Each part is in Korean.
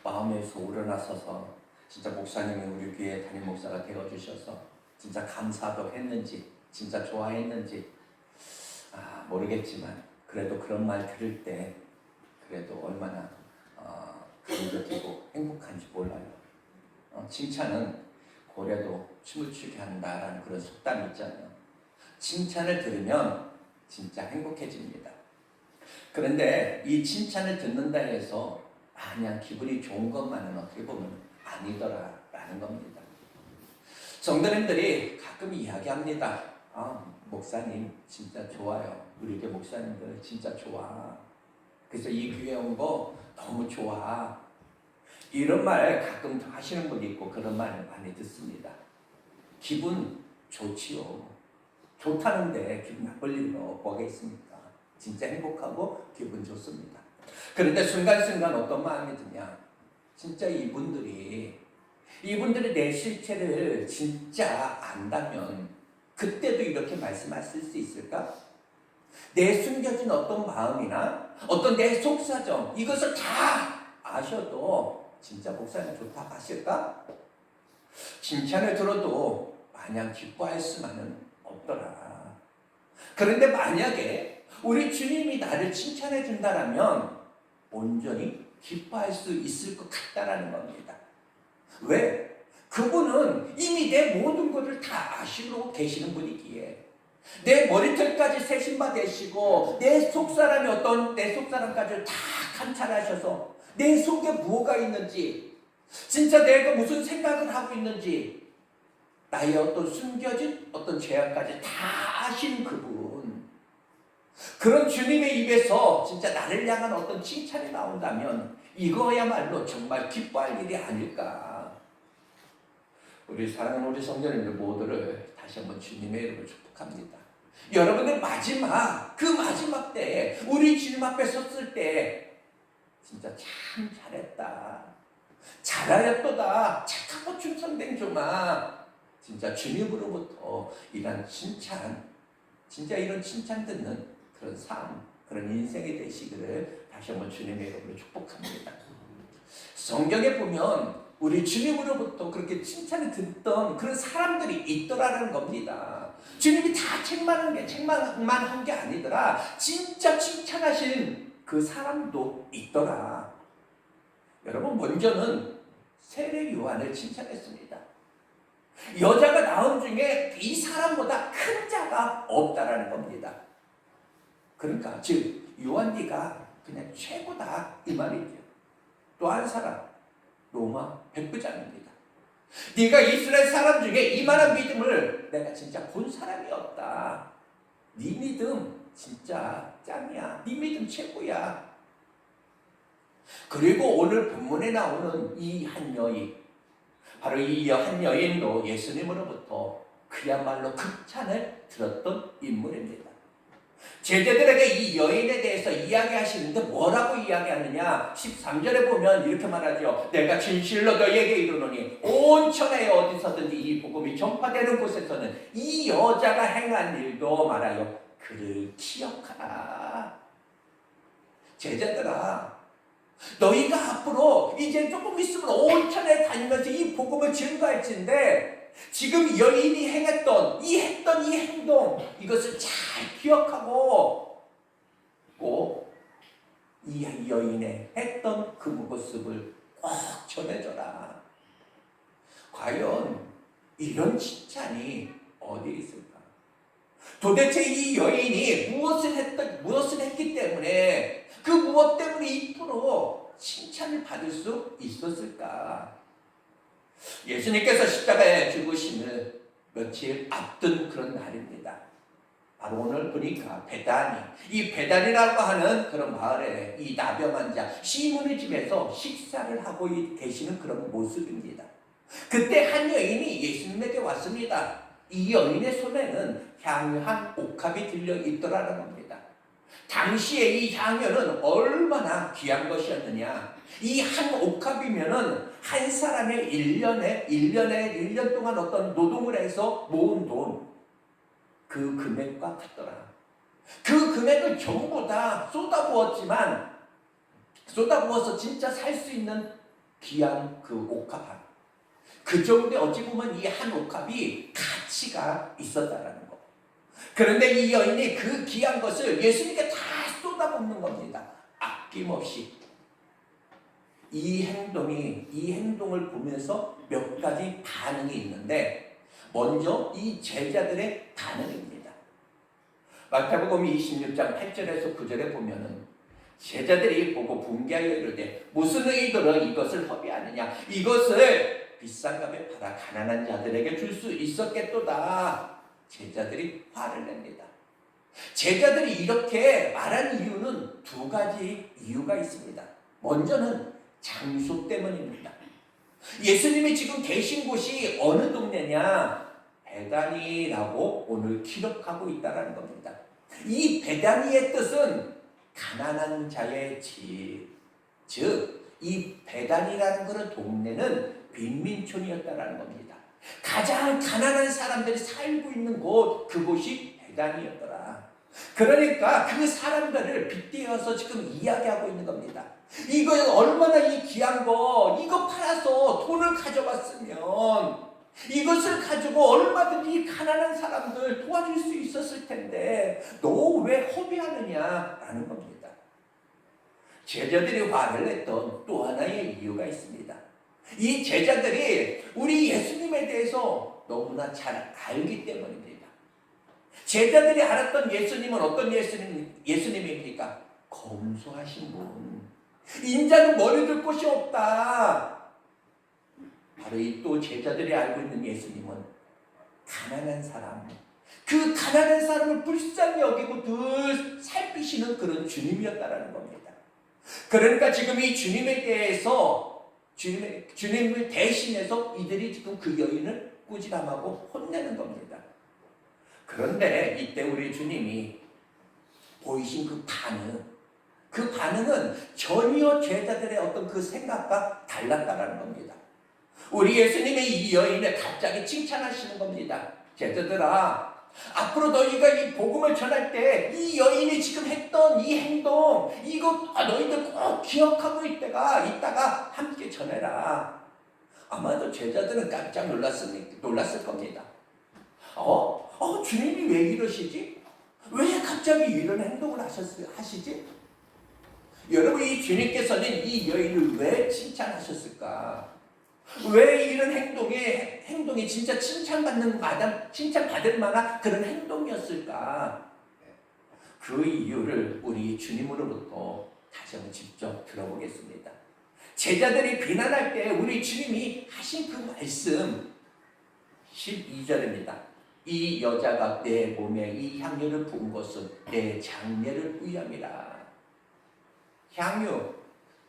마음에서 우러나서서 진짜 목사님이 우리 교회 담임 목사가 되어주셔서 진짜 감사도 했는지 진짜 좋아했는지 모르겠지만 그래도 그런 말 들을 때 그래도 얼마나 감격이고 행복한지 몰라요. 칭찬은 고래도 춤을 추게 한다라는 그런 속담이 있잖아요. 칭찬을 들으면 진짜 행복해집니다. 그런데 이 칭찬을 듣는다 해서 그냥 기분이 좋은 것만은 어떻게 보면 아니더라라는 겁니다. 성도님들이 가끔 이야기합니다. 목사님 진짜 좋아요. 우리 교회 목사님들 진짜 좋아. 그래서 이 교회 온 거 너무 좋아. 이런 말 가끔 하시는 분이 있고 그런 말 많이 듣습니다. 기분 좋지요. 좋다는데 기분 나쁠 일은 뭐가 있습니까? 진짜 행복하고 기분 좋습니다. 그런데 순간순간 어떤 마음이 드냐? 진짜 이분들이 내 실체를 진짜 안다면 그때도 이렇게 말씀하실 수 있을까? 내 숨겨진 어떤 마음이나 어떤 내 속사정 이것을 다 아셔도 진짜 목사님 좋다 하실까? 칭찬을 들어도 마냥 기뻐할 수만은 없더라. 그런데 만약에 우리 주님이 나를 칭찬해 준다라면 온전히 기뻐할 수 있을 것 같다라는 겁니다. 왜? 그분은 이미 내 모든 것을 다 아시고 계시는 분이기에 내 머리털까지 세신바 되시고 내 속사람까지 다 관찰하셔서 내 속에 무엇가 있는지 진짜 내가 무슨 생각을 하고 있는지 나의 어떤 숨겨진 어떤 죄악까지 다 아신 그분, 그런 주님의 입에서 진짜 나를 향한 어떤 칭찬이 나온다면 이거야말로 정말 기뻐할 일이 아닐까. 우리 사랑하는 우리 성도님들 모두를 다시 한번 주님의 이름으로 축복합니다. 여러분들 마지막 때에 우리 주님 앞에 섰을 때 진짜 참 잘했다, 잘하였도다, 착하고 충성된 종아, 진짜 주님으로부터 이런 칭찬, 진짜 이런 칭찬 듣는 그런 삶, 그런 인생이 되시기를 다시 한번 주님의 이름으로 축복합니다. 성경에 보면 우리 주님으로부터 그렇게 칭찬을 듣던 그런 사람들이 있더라는 겁니다. 주님이 다 책망만 한 게 아니더라. 진짜 칭찬하신 그 사람도 있더라. 여러분, 먼저는 세례 요한을 칭찬했습니다. 여자가 낳은 중에 이 사람보다 큰 자가 없다라는 겁니다. 그러니까 즉 요한네가 그냥 최고다 이 말이죠. 또 한 사람 로마 백부장입니다. 네가 이스라엘 사람 중에 이만한 믿음을 내가 진짜 본 사람이 없다. 네 믿음 진짜 짱이야. 네 믿음 최고야. 그리고 오늘 본문에 나오는 이 한 여인, 바로 이 한 여인도 예수님으로부터 그야말로 극찬을 들었던 인물입니다. 제자들에게 이 여인에 대해서 이야기하시는데 뭐라고 이야기하느냐? 13절에 보면 이렇게 말하죠. 내가 진실로 너희에게 이르노니 온 천하에 어디서든지 이 복음이 전파되는 곳에서는 이 여자가 행한 일도 말하여 그를 기억하라. 제자들아, 너희가 앞으로 이제 조금 있으면 온 천하에 다니면서 이 복음을 증거할진데 지금 여인이 했던 이 행동, 이것을 잘 기억하고 꼭 이 여인의 했던 그 모습을 꼭 전해줘라. 과연 이런 칭찬이 어디에 있을까? 도대체 이 여인이 무엇을 했기 때문에 그 무엇 때문에 이토록 칭찬을 받을 수 있었을까? 예수님께서 십자가에 죽으심을 며칠 앞둔 그런 날입니다. 바로 오늘 보니까 베다니, 이 베다니라고 하는 그런 마을에 이 나병 자 시몬의 집에서 식사를 하고 계시는 그런 모습입니다. 그때 한 여인이 예수님에게 왔습니다. 이 여인의 손에는 향유한 옥합이 들려 있더라는 겁니다. 당시에 이 향유는 얼마나 귀한 것이었느냐. 이 한 옥합이면은 한 사람의 1년 동안 어떤 노동을 해서 모은 돈, 그 금액과 같더라. 그 금액을 전부 다 쏟아부었지만 쏟아부어서 진짜 살 수 있는 귀한 그 옥합 한. 그 정도에 어찌 보면 이 한 옥합이 가치가 있었다라는 거. 그런데 이 여인이 그 귀한 것을 예수님께 다 쏟아붓는 겁니다. 아낌없이. 이 행동을 보면서 몇 가지 반응이 있는데, 먼저 이 제자들의 반응입니다. 마태복음 26장 8절에서 9절에 보면은 제자들이 보고 분개하여 이르되 무슨 의도로 이것을 허비하느냐, 이것을 비싼 값에 팔아 가난한 자들에게 줄 수 있었겠도다. 제자들이 화를 냅니다. 제자들이 이렇게 말한 이유는 두 가지 이유가 있습니다. 먼저는 장소 때문입니다. 예수님이 지금 계신 곳이 어느 동네냐? 베다니라고 오늘 기록하고 있다는 겁니다. 이 베다니의 뜻은 가난한 자의 집, 즉 이 베다니라는 그런 동네는 빈민촌이었다는 겁니다. 가장 가난한 사람들이 살고 있는 곳, 그곳이 베다니였더라. 그러니까 그 사람들을 빗대어서 지금 이야기하고 있는 겁니다. 이거 얼마나 이 귀한 거, 이거 팔아서 돈을 가져갔으면 이것을 가지고 얼마든지 가난한 사람들 도와줄 수 있었을 텐데 너 왜 허비하느냐라는 겁니다. 제자들이 화를 냈던 또 하나의 이유가 있습니다. 이 제자들이 우리 예수님에 대해서 너무나 잘 알기 때문입니다. 제자들이 알았던 예수님은 어떤 예수님입니까? 검소하신 분. 인자는 머리둘 곳이 없다. 바로 이 또 제자들이 알고 있는 예수님은 가난한 사람, 그 가난한 사람을 불쌍히 여기고 늘 살피시는 그런 주님이었다라는 겁니다. 그러니까 지금 이 주님에 대해서 주님을 대신해서 이들이 지금 그 여인을 꾸지람하고 혼내는 겁니다. 그런데 이때 우리 주님이 보이신 그 반응은 전혀 제자들의 어떤 그 생각과 달랐다라는 겁니다. 우리 예수님의 이 여인을 갑자기 칭찬하시는 겁니다. 제자들아, 앞으로 너희가 이 복음을 전할 때 이 여인이 지금 했던 이 행동, 이거 너희들 꼭 기억하고 있다가 함께 전해라. 아마도 제자들은 깜짝 놀랐을 겁니다. 주님이 왜 이러시지? 왜 갑자기 이런 행동을 하시지? 여러분, 이 주님께서는 이 여인을 왜 칭찬하셨을까? 왜 이런 행동이 진짜 칭찬받을 만한 그런 행동이었을까? 그 이유를 우리 주님으로부터 다시 한번 직접 들어보겠습니다. 제자들이 비난할 때 우리 주님이 하신 그 말씀 12절입니다. 이 여자가 내 몸에 이 향유를 부은 것은 내 장례를 위함이라. 향유,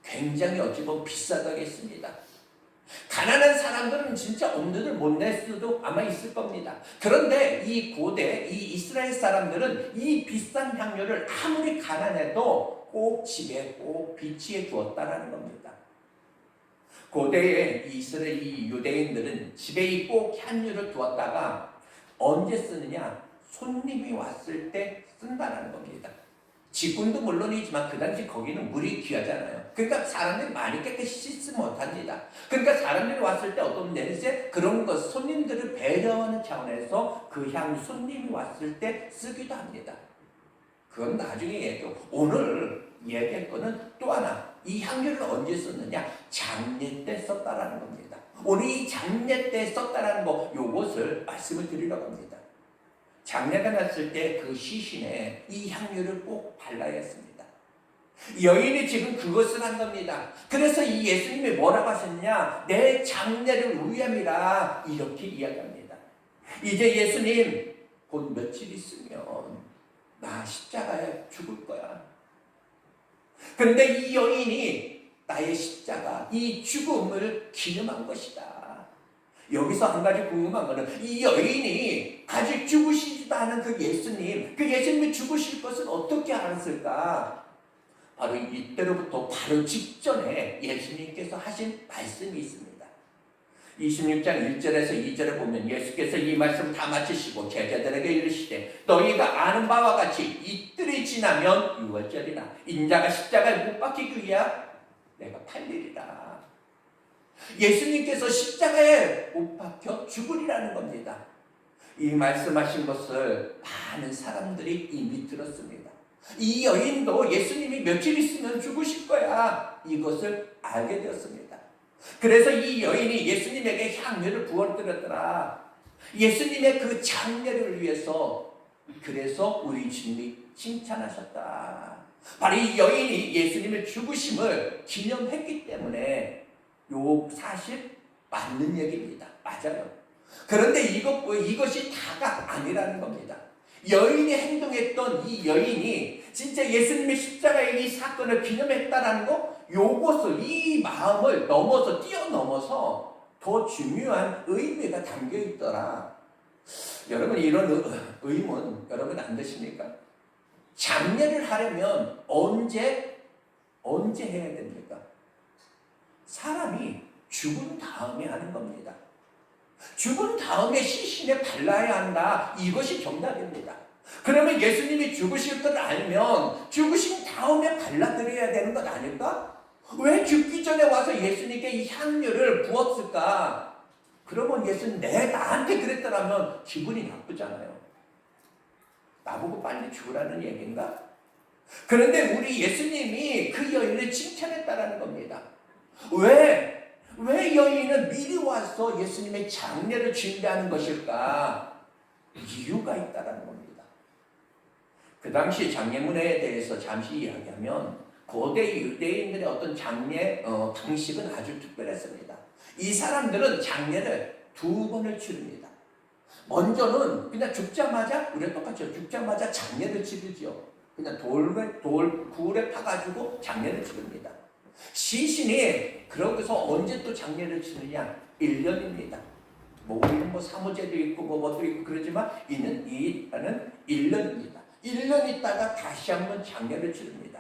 굉장히 어찌 보면 비싸다겠습니다. 가난한 사람들은 진짜 엄두를 못 낼 수도 아마 있을 겁니다. 그런데 이 고대 이 이스라엘 사람들은 이 비싼 향료를 아무리 가난해도 꼭 집에 꼭 비치해 두었다라는 겁니다. 고대의 이 유대인들은 집에 꼭 향유를 두었다가 언제 쓰느냐? 손님이 왔을 때 쓴다라는 겁니다. 직군도 물론이지만 그 당시 거기는 물이 귀하잖아요. 그러니까 사람들이 많이 깨끗이 씻지 못합니다. 그러니까 사람들이 왔을 때 어떤 냄새 그런 것, 손님들을 배려하는 차원에서 그 향 손님이 왔을 때 쓰기도 합니다. 그건 나중에 얘기하고, 오늘 얘기할 거는 또 하나, 이 향유를 언제 썼느냐? 장례 때 썼다라는 겁니다. 오늘 이 장례 때 썼다라는 거, 요것을 말씀을 드리려고 합니다. 장례가 났을 때 그 시신에 이 향유를 꼭 발라야 했습니다. 여인이 지금 그것을 한 겁니다. 그래서 이 예수님이 뭐라고 하셨냐? 내 장례를 위함이라 이렇게 이야기합니다. 이제 예수님 곧 며칠 있으면 나 십자가에 죽을 거야. 그런데 이 여인이 나의 십자가, 이 죽음을 기념한 것이다. 여기서 한 가지 궁금한 거는 이 여인이 아직 죽으시지도 않은 그 예수님이 죽으실 것을 어떻게 알았을까? 바로 이때로부터 바로 직전에 예수님께서 하신 말씀이 있습니다. 26장 1절에서 2절에 보면 예수께서 이 말씀을 다 마치시고 제자들에게 이르시되 너희가 아는 바와 같이 이틀이 지나면 6월절이나 인자가 십자가에 못 박히기 위하여 내가 팔리리라. 예수님께서 십자가에 못 박혀 죽으리라는 겁니다. 이 말씀하신 것을 많은 사람들이 이미 들었습니다. 이 여인도 예수님이 며칠 있으면 죽으실 거야, 이것을 알게 되었습니다. 그래서 이 여인이 예수님에게 향유를 부어드렸더라. 예수님의 그 장례를 위해서, 그래서 우리 주님이 칭찬하셨다. 바로 이 여인이 예수님의 죽으심을 기념했기 때문에 요 사실 맞는 얘기입니다. 맞아요. 그런데 이것이 다가 아니라는 겁니다. 여인이 행동했던 이 여인이 진짜 예수님의 십자가의 이 사건을 기념했다라는 거, 요것을, 이 마음을 뛰어넘어서 더 중요한 의미가 담겨 있더라. 여러분, 이런 의문 여러분 안 되십니까? 장례를 하려면 언제 해야 됩니까? 사람이 죽은 다음에 하는 겁니다. 죽은 다음에 시신에 발라야 한다. 이것이 정답입니다. 그러면 예수님이 죽으실 걸 알면 죽으신 다음에 발라드려야 되는 것 아닐까? 왜 죽기 전에 와서 예수님께 이 향유를 부었을까? 그러면 예수님 나한테 그랬더라면 기분이 나쁘잖아요. 나보고 빨리 죽으라는 얘기인가? 그런데 우리 예수님이 그 여인을 칭찬했다라는 겁니다. 왜 여인은 미리 와서 예수님의 장례를 준비하는 것일까? 이유가 있다라는 겁니다. 그 당시 장례문에 대해서 잠시 이야기하면 고대 유대인들의 어떤 장례 방식은 아주 특별했습니다. 이 사람들은 장례를 2번을 치릅니다. 먼저는 그냥 죽자마자, 우리가 똑같죠. 죽자마자 장례를 치르죠. 그냥 굴에 파가지고 장례를 치릅니다. 시신이 그러고서 언제 또 장례를 치느냐? 1년입니다. 우리는 사무제도 있고 뭐도 있고 그러지만 이는 1년입니다. 1년 있다가 다시 한번 장례를 치릅니다.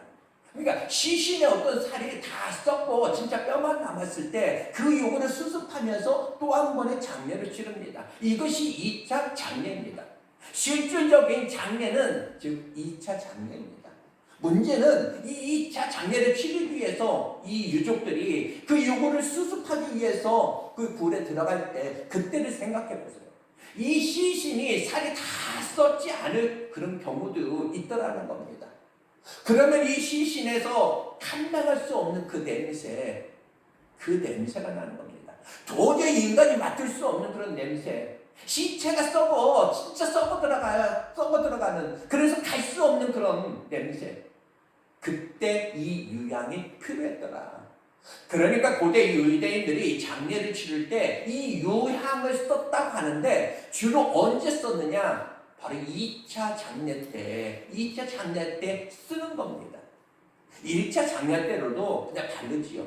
그러니까 시신의 어떤 살이 다 썩고 진짜 뼈만 남았을 때 그 요구를 수습하면서 또 한 번의 장례를 치릅니다. 이것이 2차 장례입니다. 실질적인 장례는 즉 2차 장례입니다. 문제는 이 2차 장례를 치르기 위해서 이 유족들이 그 요구를 수습하기 위해서 그 굴에 들어갈 때 그때를 생각해 보세요. 이 시신이 살이 다 썩지 않을 그런 경우도 있더라는 겁니다. 그러면 이 시신에서 감당할 수 없는 그 냄새가 나는 겁니다. 도저히 인간이 맡을 수 없는 그런 냄새. 시체가 진짜 썩어 들어가는, 그래서 갈 수 없는 그런 냄새. 그때 이 유향이 필요했더라. 그러니까 고대 유대인들이 장례를 치를 때 이 유향을 썼다고 하는데 주로 언제 썼느냐? 바로 2차 장례 때 쓰는 겁니다. 1차 장례 때로도 그냥 바르지요.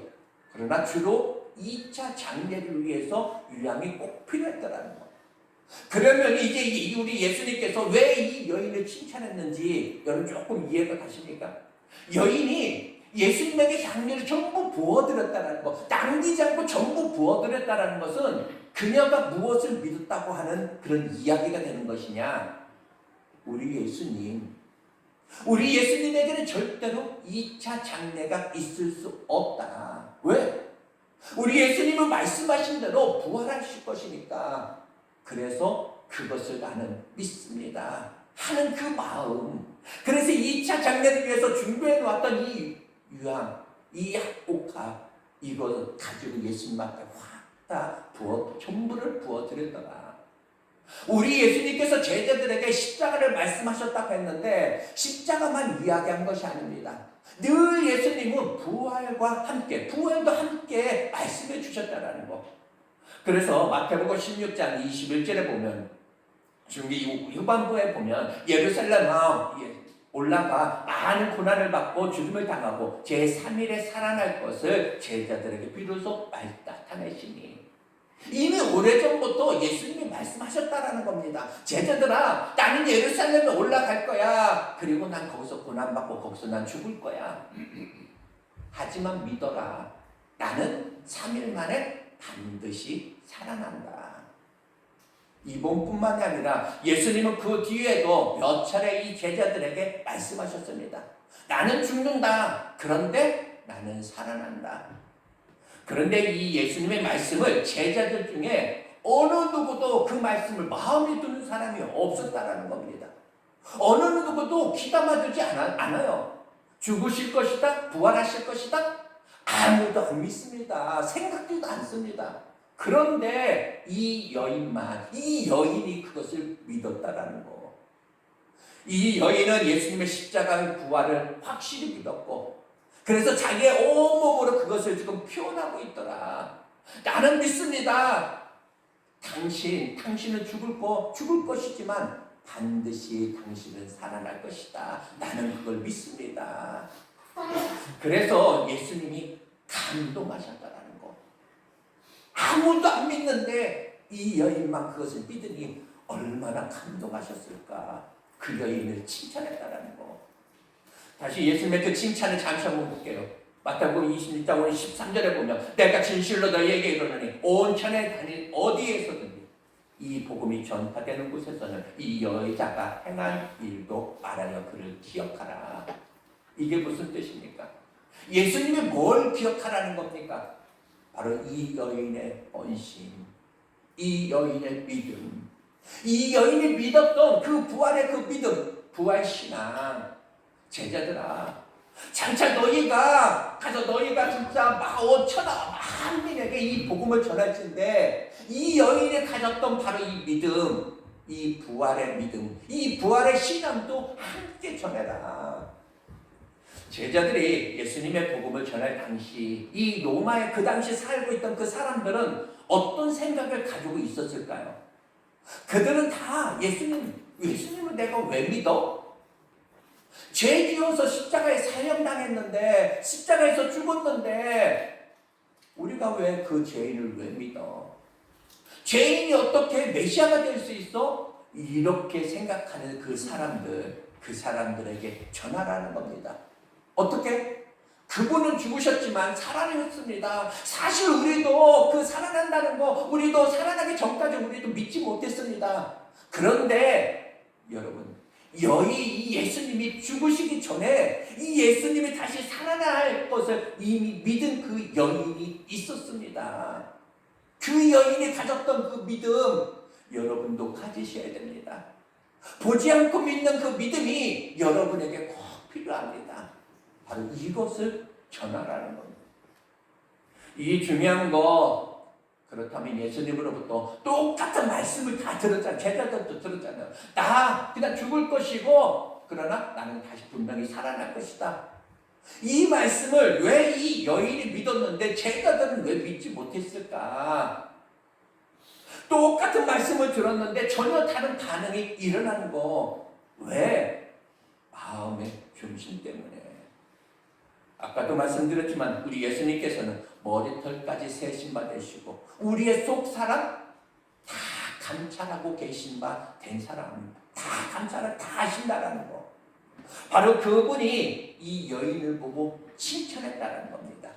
그러나 주로 2차 장례를 위해서 유향이 꼭 필요했더라는 거. 그러면 이제 우리 예수님께서 왜 이 여인을 칭찬했는지 여러분 조금 이해가 가십니까? 여인이 예수님에게 향유를 전부 부어드렸다는 것, 남기지 않고 전부 부어드렸다는 것은 그녀가 무엇을 믿었다고 하는 그런 이야기가 되는 것이냐? 우리 예수님에게는 절대로 2차 장례가 있을 수 없다. 왜? 우리 예수님은 말씀하신 대로 부활하실 것이니까. 그래서 그것을 나는 믿습니다 하는 그 마음. 그래서 2차 장례를 위해서 준비해 놓았던 이 유향, 이 옥합, 이걸 가지고 예수님 앞에 확 다 전부를 부어드렸더라. 우리 예수님께서 제자들에게 십자가를 말씀하셨다고 했는데 십자가만 이야기한 것이 아닙니다. 늘 예수님은 부활도 함께 말씀해 주셨다는 거. 그래서 마태복음 16장 21절에 보면, 중기 후반부에 보면 예루살렘 올라가 많은 고난을 받고 죽음을 당하고 제3일에 살아날 것을 제자들에게 비로소 나타내시니, 이미 오래전부터 예수님이 말씀하셨다라는 겁니다. 제자들아, 나는 예루살렘에 올라갈 거야. 그리고 난 거기서 고난받고 거기서 난 죽을 거야. 하지만 믿어라. 나는 3일 만에 반드시 살아난다. 이번뿐만이 아니라 예수님은 그 뒤에도 몇 차례 이 제자들에게 말씀하셨습니다. 나는 죽는다. 그런데 나는 살아난다. 그런데 이 예수님의 말씀을 제자들 중에 어느 누구도 그 말씀을 마음에 두는 사람이 없었다라는 겁니다. 어느 누구도 귀담아두지 않아요. 죽으실 것이다, 부활하실 것이다, 아무도 안 믿습니다. 생각지도 않습니다. 그런데 이 여인이 그것을 믿었다라는 거. 이 여인은 예수님의 십자가의 부활을 확실히 믿었고, 그래서 자기의 온몸으로 그것을 지금 표현하고 있더라. 나는 믿습니다. 당신은 죽을 것이지만 반드시 당신은 살아날 것이다. 나는 그걸 믿습니다. 그래서 예수님이 감동하셨다라는 거. 아무도 안 믿는데 이 여인만 그것을 믿으니 얼마나 감동하셨을까. 그 여인을 칭찬했다라는 거. 다시 예수님의 그 칭찬을 잠시 한번 볼게요. 마태복음 26장 13절에 보면 내가 진실로 너희에게 이르노니 온 천에 다닌 어디에서든지 이 복음이 전파되는 곳에서는 이 여자가 행한 일도 말하여 그를 기억하라. 이게 무슨 뜻입니까? 예수님이 뭘 기억하라는 겁니까? 바로 이 여인의 헌신, 이 여인의 믿음, 이 여인이 믿었던 그 부활의 그 믿음, 부활 신앙. 제자들아, 장차 너희가 진짜 15,000만 만민에게 이 복음을 전할진데 이 여인이 가졌던 바로 이 믿음, 이 부활의 믿음, 이 부활의 신앙도 함께 전해라. 제자들이 예수님의 복음을 전할 당시 이 로마에 그 당시 살고 있던 그 사람들은 어떤 생각을 가지고 있었을까요? 그들은 다 예수님을 내가 왜 믿어? 죄 지어서 십자가에 사형당했는데, 십자가에서 죽었는데 우리가 왜 그 죄인을 왜 믿어? 죄인이 어떻게 메시아가 될 수 있어? 이렇게 생각하는 그 사람들에게 전하라는 겁니다. 어떻게? 그분은 죽으셨지만 살아나셨습니다. 사실 우리도 그 살아난다는 거, 우리도 살아나기 전까지 우리도 믿지 못했습니다. 그런데 여러분, 이 예수님이 죽으시기 전에 이 예수님이 다시 살아날 것을 이미 믿은 그 여인이 있었습니다. 그 여인이 가졌던 그 믿음, 여러분도 가지셔야 됩니다. 보지 않고 믿는 그 믿음이 여러분에게 꼭 필요합니다. 바로 이것을 전하라는 겁니다. 이 중요한 거, 그렇다면 예수님으로부터 똑같은 말씀을 다 들었잖아요. 제자들도 들었잖아요. 나 그냥 죽을 것이고 그러나 나는 다시 분명히 살아날 것이다. 이 말씀을 왜 이 여인이 믿었는데 제자들은 왜 믿지 못했을까? 똑같은 말씀을 들었는데 전혀 다른 반응이 일어나는 거. 왜? 마음의 중심 때문에. 아까도 말씀드렸지만 우리 예수님께서는 머리털까지 세신 바 되시고 우리의 속 사람 다 감찰하고 계신 바 된 사람, 다 감찰을 다 하신다라는 거. 바로 그분이 이 여인을 보고 칭찬했다는 겁니다.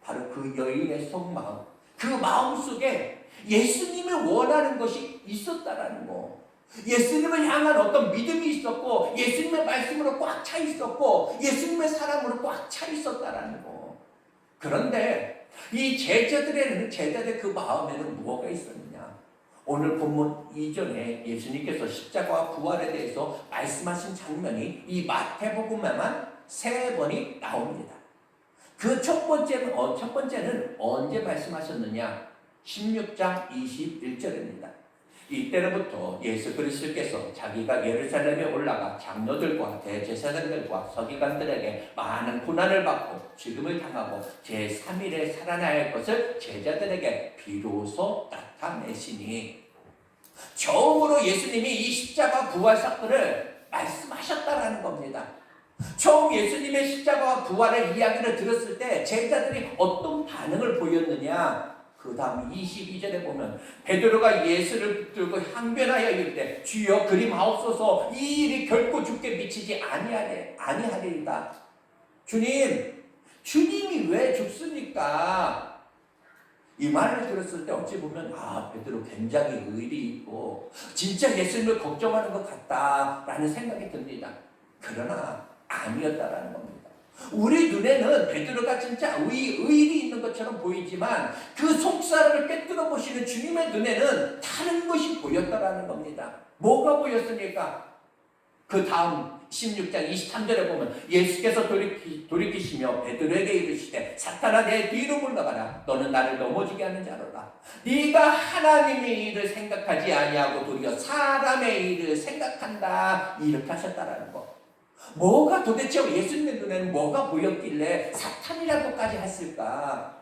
바로 그 여인의 속마음, 그 마음속에 예수님이 원하는 것이 있었다라는 거. 예수님을 향한 어떤 믿음이 있었고 예수님의 말씀으로 꽉 차 있었고 예수님의 사랑으로 꽉 차 있었다라는 거. 그런데 이 제자들의 그 마음에는 무엇가 있었느냐? 오늘 본문 이전에 예수님께서 십자가와 부활에 대해서 말씀하신 장면이 이 마태복음에만 3번이 나옵니다. 그 첫 번째는 언제 말씀하셨느냐? 16장 21절입니다. 이때로부터 예수 그리스도께서 자기가 예루살렘에 올라가 장로들과 대제사장들과 서기관들에게 많은 고난을 받고 죽음을 당하고 제3일에 살아나야 할 것을 제자들에게 비로소 나타내시니, 처음으로 예수님이 이 십자가 부활 사건을 말씀하셨다라는 겁니다. 처음 예수님의 십자가와 부활의 이야기를 들었을 때 제자들이 어떤 반응을 보였느냐? 그 다음 22절에 보면 베드로가 예수를 붙들고 항변하여 이르되 주여 그림하옵소서, 이 일이 결코 주께 미치지 아니하리이다. 주님이 왜 죽습니까? 이 말을 들었을 때 어찌 보면 베드로 굉장히 의리 있고 진짜 예수님을 걱정하는 것 같다라는 생각이 듭니다. 그러나 아니었다라는 겁니다. 우리 눈에는 베드로가 진짜 의리 있는 것처럼 보이지만 그 속사람을 꿰뚫어 보시는 주님의 눈에는 다른 것이 보였다라는 겁니다. 뭐가 보였습니까? 그 다음 16장 23절에 보면 예수께서 돌이키시며 베드로에게 이르시되 사탄아 내 뒤로 물러가라. 너는 나를 넘어지게 하는 자로다. 네가 하나님의 일을 생각하지 아니하고 도리어 사람의 일을 생각한다. 이렇게 하셨다라는 거. 뭐가 도대체 예수님의 눈에는 뭐가 보였길래 사탄이라고까지 했을까?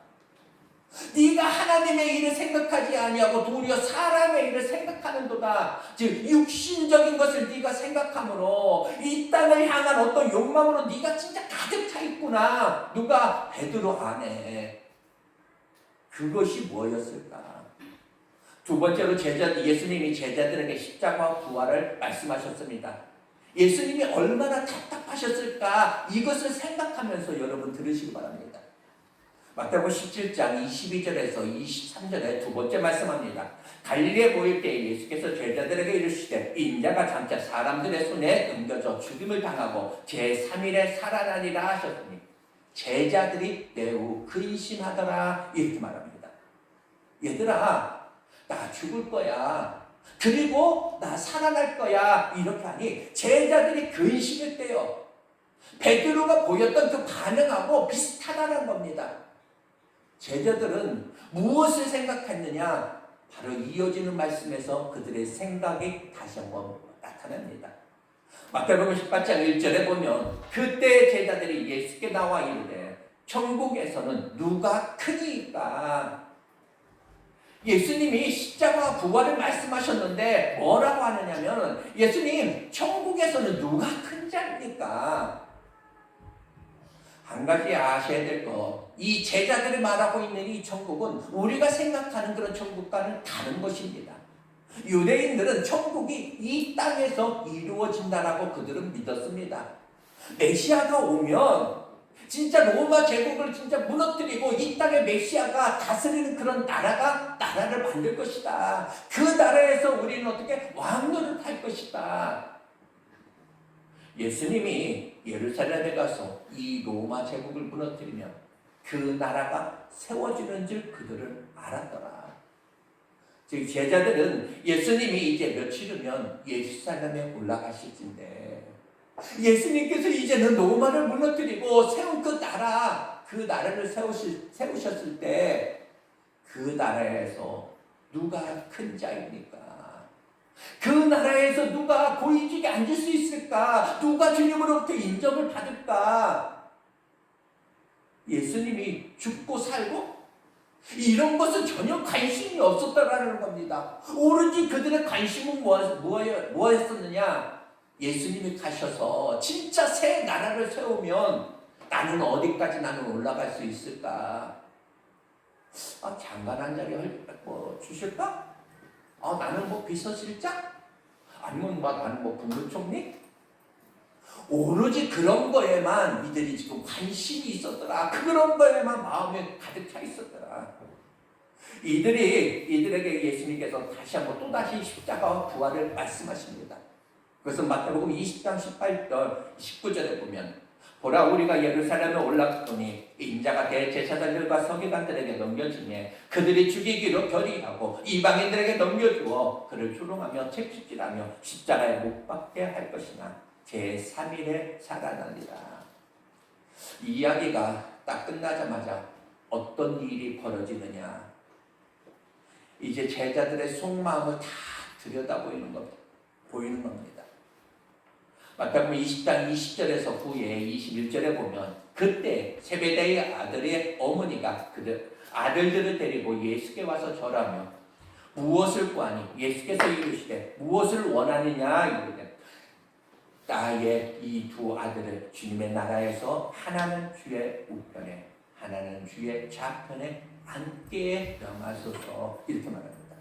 네가 하나님의 일을 생각하지 아니하고 도리어 사람의 일을 생각하는도다. 즉 육신적인 것을 네가 생각함으로 이 땅을 향한 어떤 욕망으로 네가 진짜 가득 차 있구나. 누가? 베드로 안에. 그것이 뭐였을까? 두 번째로 예수님이 제자들에게 십자가와 부활을 말씀하셨습니다. 예수님이 얼마나 답답하셨을까? 이것을 생각하면서 여러분 들으시기 바랍니다. 마태복음 17장 22절에서 23절에 두 번째 말씀합니다. 갈릴리에 모일 때 예수께서 제자들에게 이르시되 인자가 장차 사람들의 손에 넘겨져 죽임을 당하고 제3일에 살아나리라 하셨으니 제자들이 매우 근심하더라. 이렇게 말합니다. 얘들아, 나 죽을 거야. 그리고 나 살아날 거야. 이렇게 하니 제자들이 근심했대요. 베드로가 보였던 그 반응하고 비슷하다는 겁니다. 제자들은 무엇을 생각했느냐? 바로 이어지는 말씀에서 그들의 생각이 다시 한번 나타납니다. 마태복음 18장 1절에 보면 그때 제자들이 예수께 나와 이르되 천국에서는 누가 크니까? 예수님이 십자가 부활을 말씀하셨는데 뭐라고 하느냐면 예수님 천국에서는 누가 큰 자입니까? 한 가지 아셔야 될 것, 이 제자들이 말하고 있는 이 천국은 우리가 생각하는 그런 천국과는 다른 것입니다. 유대인들은 천국이 이 땅에서 이루어진다라고 그들은 믿었습니다. 메시아가 오면 진짜 로마 제국을 진짜 무너뜨리고 이 땅에 메시아가 다스리는 그런 나라를 만들 것이다. 그 나라에서 우리는 어떻게 왕노릇 할 것이다. 예수님이 예루살렘에 가서 이 로마 제국을 무너뜨리면 그 나라가 세워지는 줄 그들은 알았더라. 즉 제자들은 예수님이 이제 며칠 후면 예루살렘에 올라가실 텐데 예수님께서 이제는 로마를 무너뜨리고 세운 그 나라를 세우셨을 때 그 나라에서 누가 큰 자입니까? 그 나라에서 누가 고위직에 앉을 수 있을까? 누가 주님으로부터 인정을 받을까? 예수님이 죽고 살고 이런 것은 전혀 관심이 없었다라는 겁니다. 오로지 그들의 관심은 뭐였었느냐? 예수님이 가셔서 진짜 새 나라를 세우면 나는 어디까지 나는 올라갈 수 있을까? 장관 한 자리 주실까? 나는 비서실장? 아니면 나는 국무총리? 오로지 그런 거에만 이들이 지금 관심이 있었더라. 그런 거에만 마음에 가득 차 있었더라. 이들에게 예수님께서 다시 한번 또다시 십자가와 부활을 말씀하십니다. 그것은 마태복음 20장 18절 19절에 보면 보라 우리가 예루살렘에 올라갔더니 인자가 대제사장들과 서기관들에게 넘겨지매 그들이 죽이기로 결의하고 이방인들에게 넘겨주어 그를 조롱하며 채찍질하며 십자가에 못 박게 할 것이나 제3일에 살아나리라. 이 이야기가 딱 끝나자마자 어떤 일이 벌어지느냐? 이제 제자들의 속마음을 다 들여다보이는 겁니다. 마태복음 20장 20절에서 후에 21절에 보면 그때 세베대의 아들의 어머니가 그들 아들들을 데리고 예수께 와서 절하며 무엇을 구하니? 예수께서 이르시되 무엇을 원하느냐 이르되 나의 이 두 아들을 주님의 나라에서 하나는 주의 우편에 하나는 주의 좌편에 앉게 명하소서. 이렇게 말합니다.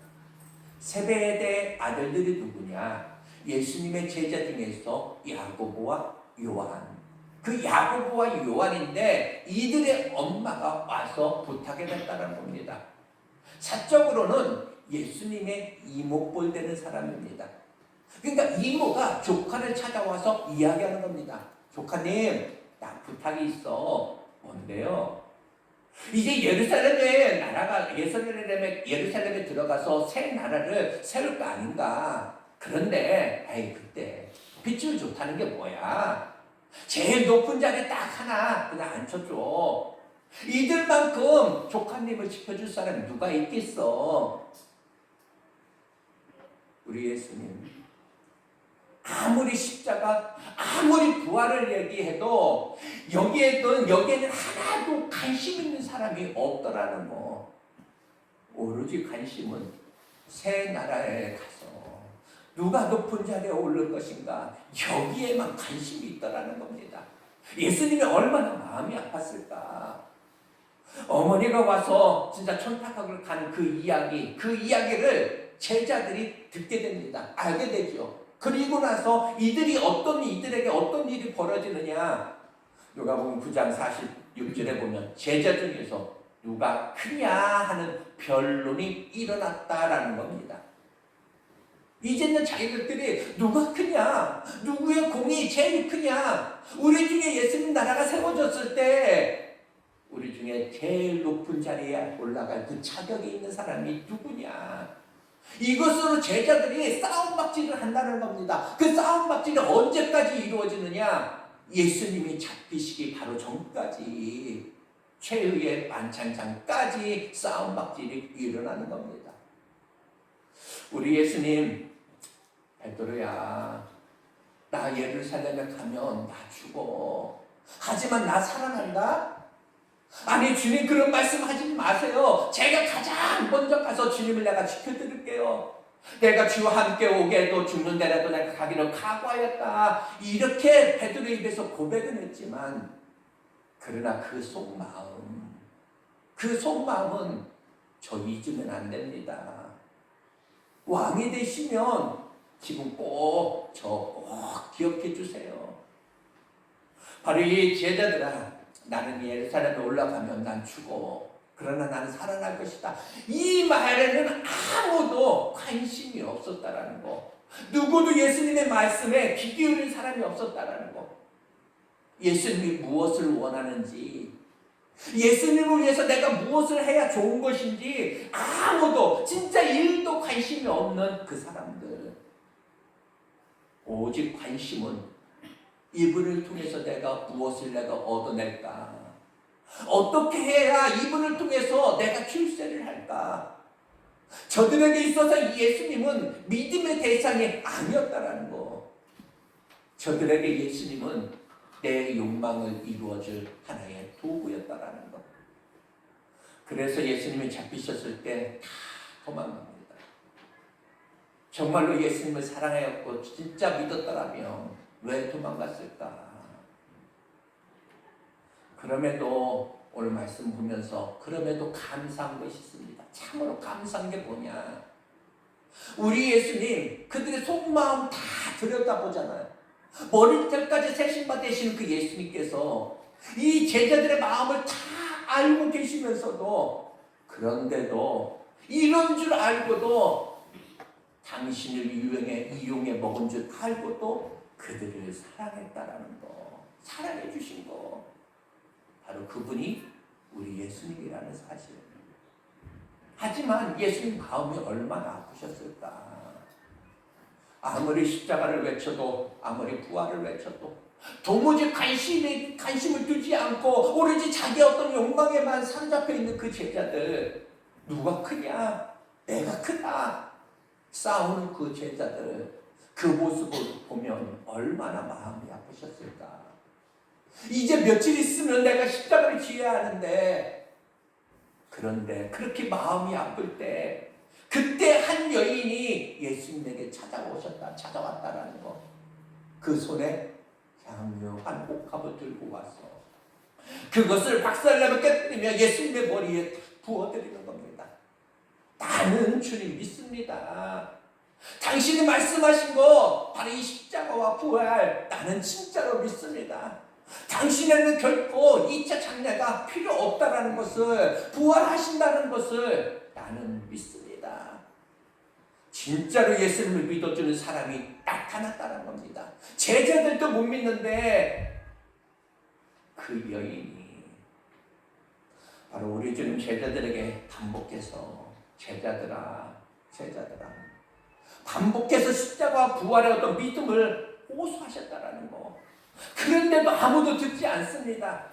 세베대 아들들이 누구냐? 예수님의 제자 중에서 야고보와 요한. 그 야고보와 요한인데 이들의 엄마가 와서 부탁해 냈다는 겁니다. 사적으로는 예수님의 이모뻘 되는 사람입니다. 그러니까 이모가 조카를 찾아와서 이야기하는 겁니다. 조카님, 나 부탁이 있어. 뭔데요? 이제 예루살렘에 들어가서 새 나라를 세울 거 아닌가? 그런데 그때 핏줄 좋다는 게 뭐야? 제일 높은 자리에 딱 하나 그냥 앉혀줘. 이들만큼 조카님을 지켜줄 사람이 누가 있겠어? 우리 예수님, 아무리 십자가, 아무리 부활을 얘기해도 여기에는 하나도 관심 있는 사람이 없더라는 거. 오로지 관심은 새 나라에 가서 누가 높은 자리에 오를 것인가, 여기에만 관심이 있더라는 겁니다. 예수님이 얼마나 마음이 아팠을까. 어머니가 와서 진짜 천탁학을 간 그 이야기를 제자들이 듣게 됩니다. 알게 되죠. 그리고 나서 이들에게 어떤 일이 벌어지느냐. 누가복음 9장 46절에 보면 제자 중에서 누가 크냐 하는 변론이 일어났다라는 겁니다. 이제는 자기들끼리 누가 크냐, 누구의 공이 제일 크냐, 우리 중에 예수님 나라가 세워졌을 때 우리 중에 제일 높은 자리에 올라갈 그 자격이 있는 사람이 누구냐, 이것으로 제자들이 싸움박질을 한다는 겁니다. 그 싸움박질이 언제까지 이루어지느냐, 예수님이 잡히시기 바로 전까지, 최후의 만찬장까지 싸움박질이 일어나는 겁니다. 우리 예수님, 베드로야, 나 예루살렘에 가면 나 죽어. 하지만 나 살아난다? 아니, 주님 그런 말씀 하지 마세요. 제가 가장 먼저 가서 주님을 내가 지켜드릴게요. 내가 주와 함께 오게도 죽는 데라도 내가 가기를 각오하였다. 이렇게 베드로 입에서 고백은 했지만, 그러나 그 속마음은 저 잊으면 안 됩니다. 왕이 되시면 지금 꼭 기억해 주세요. 바로 이 제자들아, 나는 예루살렘에 올라가면 난 죽어. 그러나 나는 살아날 것이다. 이 말에는 아무도 관심이 없었다라는 거. 누구도 예수님의 말씀에 귀 기울인 사람이 없었다라는 거. 예수님이 무엇을 원하는지, 예수님을 위해서 내가 무엇을 해야 좋은 것인지 아무도, 진짜 1도 관심이 없는 그 사람들. 오직 관심은 이분을 통해서 무엇을 내가 얻어낼까? 어떻게 해야 이분을 통해서 내가 출세를 할까? 저들에게 있어서 예수님은 믿음의 대상이 아니었다라는 거. 저들에게 예수님은 내 욕망을 이루어줄 하나의 도구였다라는 것. 그래서 예수님이 잡히셨을 때 다 도망갑니다. 정말로 예수님을 사랑하였고 진짜 믿었더라면 왜 도망갔을까? 그럼에도 오늘 말씀 보면서 그럼에도 감사한 것이 있습니다. 참으로 감사한 게 뭐냐? 우리 예수님 그들의 속마음 다 들여다보잖아요. 머리털까지 세심바 되시는 그 예수님께서 이 제자들의 마음을 다 알고 계시면서도, 그런데도 이런 줄 알고도 당신을 이용해 먹은 줄 알고도 그들을 사랑했다라는 거, 사랑해 주신 거, 바로 그분이 우리 예수님이라는 사실. 하지만 예수님 마음이 얼마나 아프셨을까? 아무리 십자가를 외쳐도, 아무리 부활을 외쳐도 도무지 관심을 두지 않고 오로지 자기 어떤 욕망에만 사로잡혀 있는 그 제자들, 누가 크냐? 내가 크다. 싸우는 그 제자들, 그 모습을 보면 얼마나 마음이 아프셨을까? 이제 며칠 있으면 내가 십자가를 지어야 하는데, 그런데 그렇게 마음이 아플 때 그때 한 여인이 예수님에게 찾아왔다라는 거. 그 손에 향유한 옥합을 들고 와서 그것을 박살내며 깨뜨리며 예수님의 머리에 부어드리는 겁니다. 나는 주님 믿습니다. 당신이 말씀하신 거 바로 이 십자가와 부활, 나는 진짜로 믿습니다. 당신에는 결코 2차 장례가 필요 없다라는 것을, 부활하신다는 것을 나는 믿습니다. 진짜로 예수님을 믿어주는 사람이 나타났다는 겁니다. 제자들도 못 믿는데 그 여인이 바로 우리 주님 제자들에게 반복해서 제자들아 반복해서 십자가와 부활의 어떤 믿음을 호소하셨다라는 거. 그런데도 아무도 듣지 않습니다.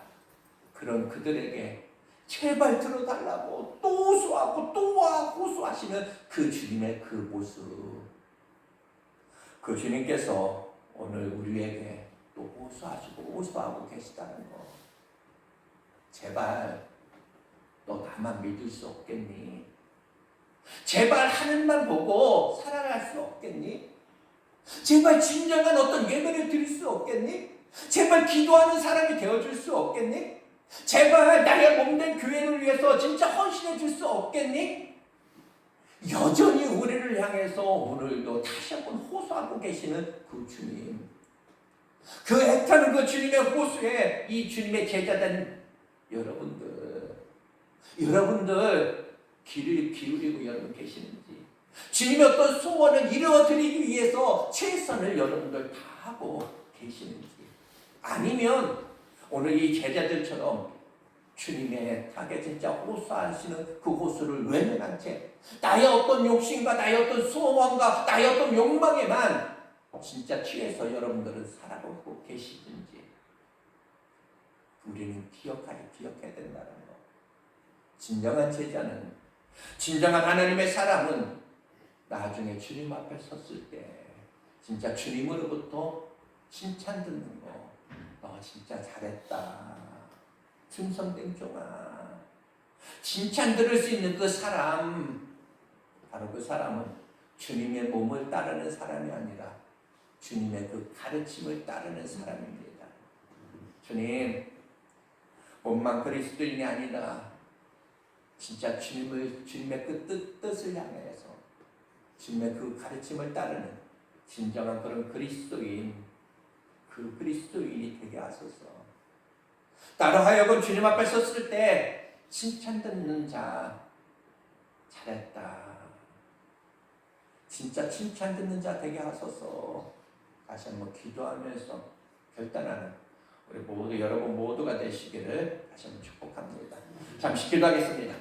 그런 그들에게 제발 들어달라고 또 호소하고 또 호소하시는 그 주님의 그 모습. 그 주님께서 오늘 우리에게 또 호소하고 계시다는 거. 제발 너 나만 믿을 수 없겠니? 제발 하늘만 보고 살아갈 수 없겠니? 제발 진정한 어떤 예배를 드릴 수 없겠니? 제발 기도하는 사람이 되어줄 수 없겠니? 제발 나의 몸된 교회를 위해서 진짜 헌신해 줄 수 없겠니? 여전히 우리를 향해서 오늘도 다시 한번 호소하고 계시는 그 주님. 그 애타는 그 주님의 호소에 이 주님의 제자된 여러분들 귀를 기울이고 여러분 계시는지, 주님의 어떤 소원을 이루어드리기 위해서 최선을 여러분들 다 하고 계시는지, 아니면 오늘 이 제자들처럼 주님의 타겟 진짜 호소하시는 그 호소를 외면한 채 나의 어떤 욕심과 나의 어떤 소원과 나의 어떤 욕망에만 진짜 취해서 여러분들은 살아가고 계시든지, 우리는 기억해야 된다는 거. 진정한 제자는, 진정한 하나님의 사람은 나중에 주님 앞에 섰을 때 진짜 주님으로부터 칭찬 듣는 거. 너 진짜 잘했다. 충성된 종아. 칭찬 들을 수 있는 그 사람, 바로 그 사람은 주님의 몸을 따르는 사람이 아니라 주님의 그 가르침을 따르는 사람입니다. 주님, 몸만 그리스도인이 아니라 진짜 주님의 그 뜻을 향해서 주님의 그 가르침을 따르는 진정한 그런 그리스도인이 되게 하소서. 나로 하여금 주님 앞에 섰을 때 칭찬 듣는 자, 잘했다. 진짜 칭찬 듣는 자 되게 하소서. 다시 한번 기도하면서 결단하는 우리 모두, 여러분 모두가 되시기를 다시 한번 축복합니다. 잠시 기도하겠습니다.